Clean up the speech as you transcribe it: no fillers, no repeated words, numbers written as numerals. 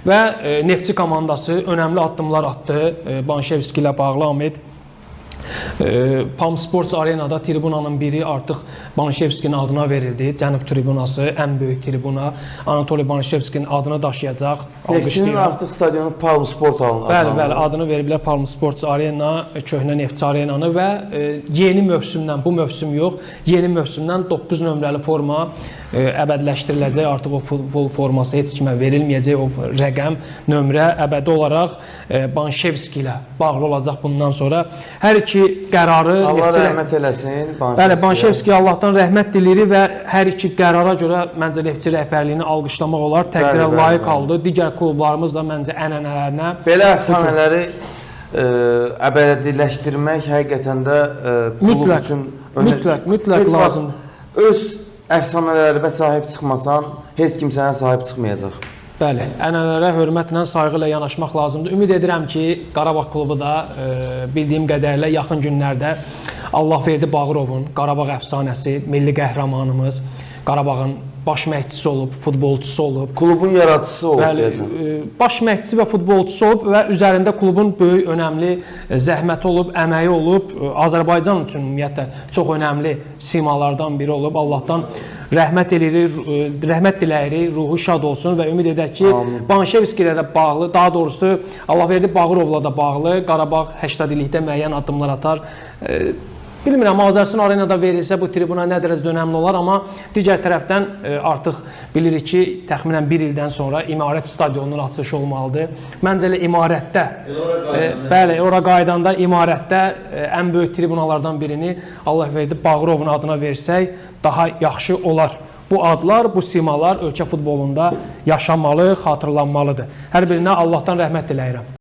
və Neftçi komandası önəmli addımlar atdı. Banişevski ilə bağlı Ahmet. Palm Sports Arenada tribunanın biri artıq Banişevskinin adına verildi. Cənub tribunası, ən böyük tribuna. Anatoliy Banişevskinin adını daşıyacaq. Neftçinin artıq stadionu Palm Sport adlanır. Bəli, adını veriblər Palm Sports Arena, köhnə Neftçi Arenanı və yeni mövsümdən, bu mövsüm yox, yeni mövsümdən 9 nömrəli forma əbədiləşdiriləcək. Artıq o futbol forması heç kimə verilməyəcək. O rəqəm, nömrə əbədi olaraq Banişevski ilə bağlı olacaq bundan sonra. Hər iki qərarı Allah rəhmət eləsin. Bəli, Banişevskiyə Allahdan rəhmət diləyirik və hər iki qərara görə məncə Neftçi rəhbərliyini alqışlamaq olar. Təqdirə layiq oldu. Digər klublarımız da məncə ənənələrinə belə əfsanələri əbədiləşdirmək həqiqətən də klub üçün mütləq lazımdır. Öz əfsanələrinə sahib çıxmasan, heç kim sənə sahib çıxmayacaq. Bəli, ənənələrə hörmətlə, sayğı ilə yanaşmaq lazımdır. Ümid edirəm ki, Qarabağ klubu da bildiyim qədərilə yaxın günlərdə Allahverdi Bağırovun, Qarabağ əfsanəsi, milli qəhrəmanımız, Qarabağın baş məşqçisi olub, futbolçusu olub. Klubun yaradıcısı olub, deyəsən. Baş məşqçisi və futbolçusu olub və üzərində klubun böyük, önəmli zəhməti olub, əməyi olub. Azərbaycan üçün ümumiyyətlə çox önəmli simalardan biri olub. Allahdan rəhmət diləyirik, ruhu şad olsun və ümid edək ki, Banişevski ilə də bağlı, daha doğrusu Allahverdi Bağırovla da bağlı Qarabağ 80 illikdə müəyyən addımlar atar. Bilmirəm, Azərsun Arenada verilsə bu tribuna nə dərəcədə önəmli olar, amma digər tərəfdən artıq bilirik ki, təxminən bir ildən sonra İmarət stadionunun açılışı olmalıdır. Məncə elə İmarətdə, bəli, ora qaydanda İmarətdə ən böyük tribunalardan birini Allahverdi Bağırovun adına versək daha yaxşı olar. Bu adlar, bu simalar ölkə futbolunda yaşanmalı, xatırlanmalıdır. Hər birinə Allahdan rəhmət diləyirəm.